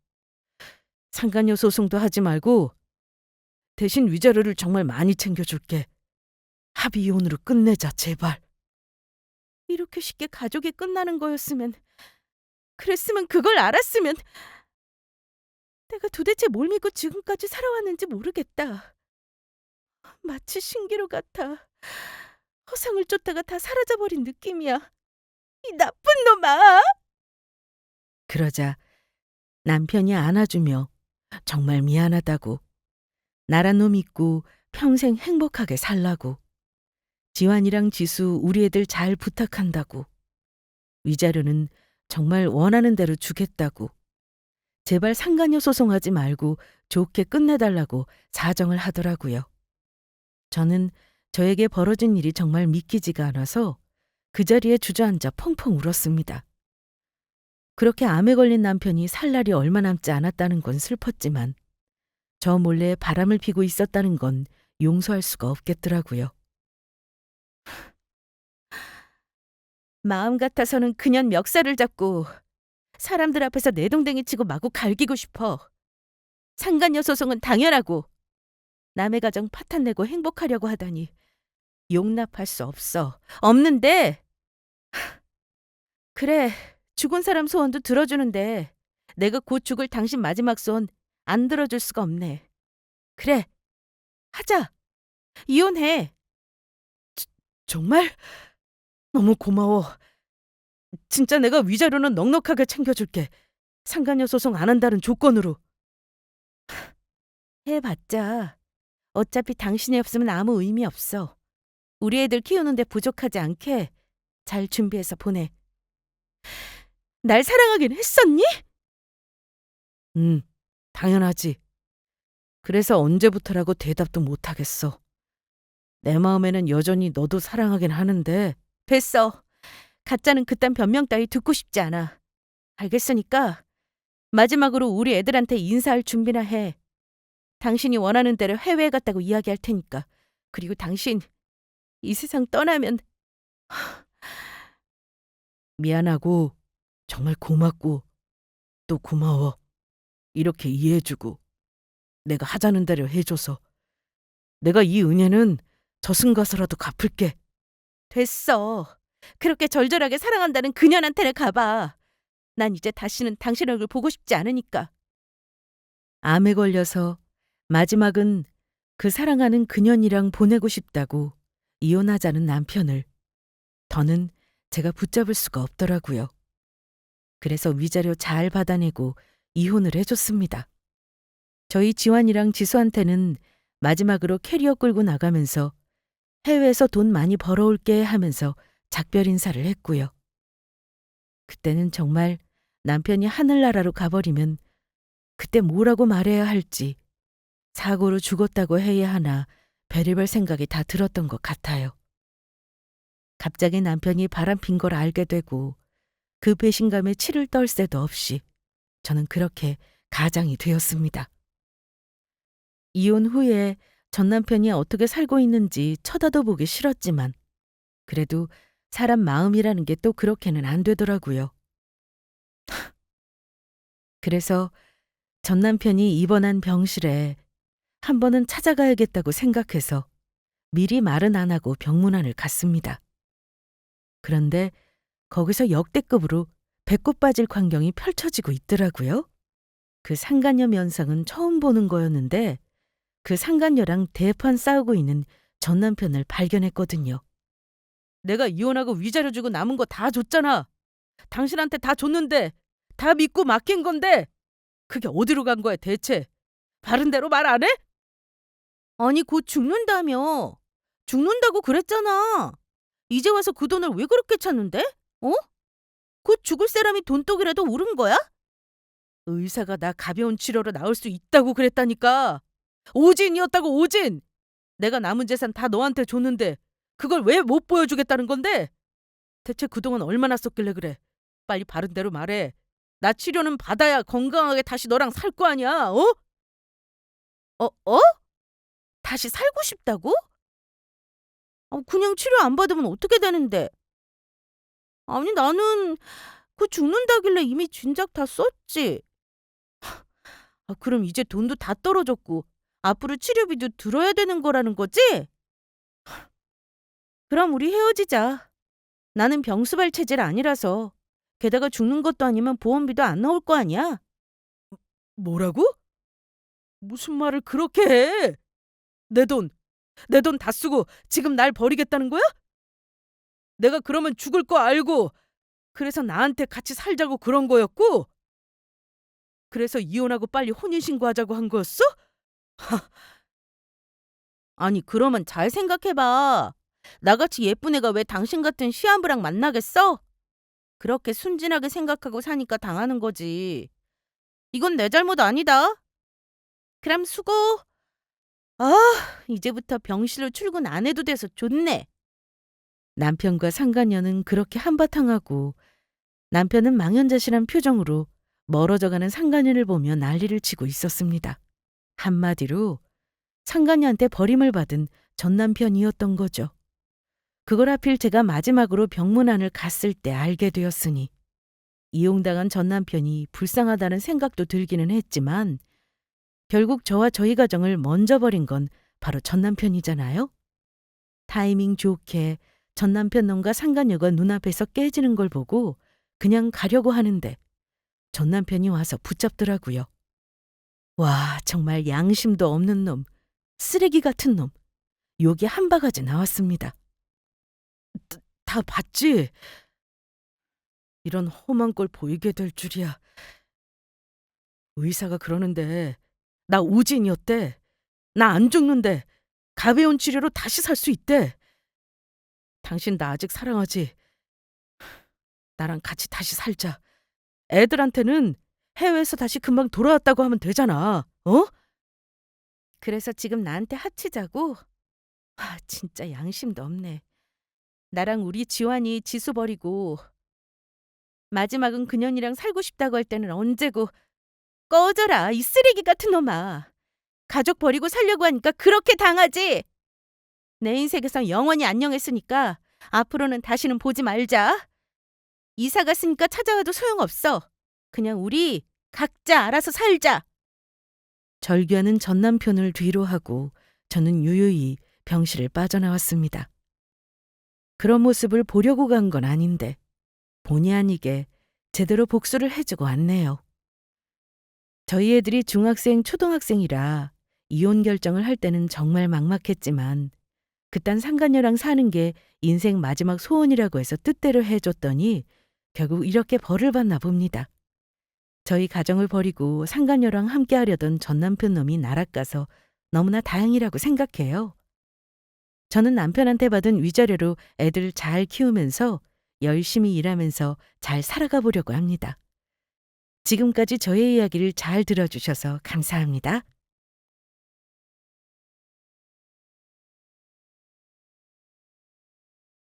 상간녀 소송도 하지 말고 대신 위자료를 정말 많이 챙겨줄게. 합의 이혼으로 끝내자, 제발. 이렇게 쉽게 가족이 끝나는 거였으면, 그랬으면, 그걸 알았으면 내가 도대체 뭘 믿고 지금까지 살아왔는지 모르겠다. 마치 신기루 같아. 허상을 쫓다가 다 사라져버린 느낌이야. 이 나쁜 놈아! 그러자 남편이 안아주며 정말 미안하다고, 나란 놈 있고 평생 행복하게 살라고, 지환이랑 지수 우리 애들 잘 부탁한다고, 위자료는 정말 원하는 대로 주겠다고, 제발 상간녀 소송하지 말고 좋게 끝내달라고 사정을 하더라고요. 저는 저에게 벌어진 일이 정말 믿기지가 않아서 그 자리에 주저앉아 펑펑 울었습니다. 그렇게 암에 걸린 남편이 살 날이 얼마 남지 않았다는 건 슬펐지만 저 몰래 바람을 피고 있었다는 건 용서할 수가 없겠더라고요. 마음 같아서는 그년 멱살을 잡고 사람들 앞에서 내동댕이 치고 마구 갈기고 싶어. 상간녀 소송은 당연하고 남의 가정 파탄내고 행복하려고 하다니 용납할 수 없어. 없는데, 그래, 죽은 사람 소원도 들어주는데 내가 곧 죽을 당신 마지막 소원 안 들어줄 수가 없네. 그래, 하자. 이혼해. 정말? 너무 고마워. 진짜 내가 위자료는 넉넉하게 챙겨줄게. 상간녀 소송 안 한다는 조건으로. 해봤자 어차피 당신이 없으면 아무 의미 없어. 우리 애들 키우는데 부족하지 않게 잘 준비해서 보내. 날 사랑하긴 했었니? 당연하지. 그래서 언제부터라고 대답도 못하겠어. 내 마음에는 여전히 너도 사랑하긴 하는데. 됐어. 가짜는 그딴 변명 따위 듣고 싶지 않아. 알겠으니까 마지막으로 우리 애들한테 인사할 준비나 해. 당신이 원하는 대로 해외에 갔다고 이야기할 테니까. 그리고 당신 이 세상 떠나면 미안하고 정말 고맙고 또 고마워. 이렇게 이해해주고 내가 하자는 대로 해줘서. 내가 이 은혜는 저승 가서라도 갚을게. 됐어. 그렇게 절절하게 사랑한다는 그년한테는 가봐. 난 이제 다시는 당신 얼굴 보고 싶지 않으니까. 암에 걸려서 마지막은 그 사랑하는 그년이랑 보내고 싶다고 이혼하자는 남편을 더는 제가 붙잡을 수가 없더라고요. 그래서 위자료 잘 받아내고 이혼을 해줬습니다. 저희 지환이랑 지수한테는 마지막으로 캐리어 끌고 나가면서 해외에서 돈 많이 벌어올게 하면서 작별 인사를 했고요. 그때는 정말 남편이 하늘나라로 가버리면 그때 뭐라고 말해야 할지, 사고로 죽었다고 해야 하나 별의별 생각이 다 들었던 것 같아요. 갑자기 남편이 바람핀 걸 알게 되고 그 배신감에 치를 떨 새도 없이 저는 그렇게 가장이 되었습니다. 이혼 후에 전 남편이 어떻게 살고 있는지 쳐다도 보기 싫었지만 그래도 사람 마음이라는 게 또 그렇게는 안 되더라고요. 그래서 전 남편이 입원한 병실에 한 번은 찾아가야겠다고 생각해서 미리 말은 안 하고 병문안을 갔습니다. 그런데 거기서 역대급으로 배꼽 빠질 광경이 펼쳐지고 있더라고요. 그 상간녀 면상은 처음 보는 거였는데 그 상간녀랑 대판 싸우고 있는 전 남편을 발견했거든요. 내가 이혼하고 위자료 주고 남은 거 다 줬잖아. 당신한테 다 줬는데, 다 믿고 맡긴 건데 그게 어디로 간 거야 대체? 바른 대로 말 안 해? 아니 곧 죽는다며. 죽는다고 그랬잖아. 이제 와서 그 돈을 왜 그렇게 찾는데? 어? 곧 죽을 사람이 돈독이라도 오른 거야? 의사가 나 가벼운 치료로 나을 수 있다고 그랬다니까. 오진이었다고 오진. 내가 남은 재산 다 너한테 줬는데 그걸 왜 못 보여주겠다는 건데? 대체 그동안 얼마나 썼길래 그래? 빨리 바른 대로 말해. 나 치료는 받아야 건강하게 다시 너랑 살 거 아니야, 어? 어? 다시 살고 싶다고? 그냥 치료 안 받으면 어떻게 되는데? 아니, 나는 그 죽는다길래 이미 진작 다 썼지. 그럼 이제 돈도 다 떨어졌고 앞으로 치료비도 들어야 되는 거라는 거지? 그럼 우리 헤어지자. 나는 병수발 체질 아니라서. 게다가 죽는 것도 아니면 보험비도 안 나올 거 아니야? 뭐라고? 무슨 말을 그렇게 해? 내 돈 다 쓰고 지금 날 버리겠다는 거야? 내가 그러면 죽을 거 알고 그래서 나한테 같이 살자고 그런 거였고? 그래서 이혼하고 빨리 혼인신고하자고 한 거였어? 아니 그러면 잘 생각해봐. 나같이 예쁜 애가 왜 당신 같은 시한부랑 만나겠어? 그렇게 순진하게 생각하고 사니까 당하는 거지. 이건 내 잘못 아니다. 그럼 수고. 아, 이제부터 병실로 출근 안 해도 돼서 좋네. 남편과 상간녀는 그렇게 한바탕하고 남편은 망연자실한 표정으로 멀어져가는 상간녀를 보며 난리를 치고 있었습니다. 한마디로 상간녀한테 버림을 받은 전 남편이었던 거죠. 그걸 하필 제가 마지막으로 병문안을 갔을 때 알게 되었으니 이용당한 전 남편이 불쌍하다는 생각도 들기는 했지만 결국 저와 저희 가정을 먼저 버린 건 바로 전 남편이잖아요. 타이밍 좋게 전 남편 놈과 상간녀가 눈앞에서 깨지는 걸 보고 그냥 가려고 하는데 전 남편이 와서 붙잡더라고요. 와, 정말 양심도 없는 놈, 쓰레기 같은 놈. 욕이 한 바가지 나왔습니다. 다 봤지? 이런 험한 걸 보이게 될 줄이야. 의사가 그러는데 나 우진이었대. 나 안 죽는데 가벼운 치료로 다시 살 수 있대. 당신 나 아직 사랑하지? 나랑 같이 다시 살자. 애들한테는 해외에서 다시 금방 돌아왔다고 하면 되잖아. 어? 그래서 지금 나한테 합치자고? 아, 진짜 양심도 없네. 나랑 우리 지환이 지수 버리고 마지막은 그년이랑 살고 싶다고 할 때는 언제고. 꺼져라, 이 쓰레기 같은 놈아. 가족 버리고 살려고 하니까 그렇게 당하지. 내 인생에서 영원히 안녕했으니까 앞으로는 다시는 보지 말자. 이사 갔으니까 찾아와도 소용없어. 그냥 우리 각자 알아서 살자. 절규하는 전 남편을 뒤로 하고 저는 유유히 병실을 빠져나왔습니다. 그런 모습을 보려고 간 건 아닌데 본의 아니게 제대로 복수를 해주고 왔네요. 저희 애들이 중학생, 초등학생이라 이혼 결정을 할 때는 정말 막막했지만 그딴 상간녀랑 사는 게 인생 마지막 소원이라고 해서 뜻대로 해줬더니 결국 이렇게 벌을 받나 봅니다. 저희 가정을 버리고 상간녀랑 함께 하려던 전 남편 놈이 날아가서 너무나 다행이라고 생각해요. 저는 남편한테 받은 위자료로 애들 잘 키우면서 열심히 일하면서 잘 살아가 보려고 합니다. 지금까지 저의 이야기를 잘 들어주셔서 감사합니다.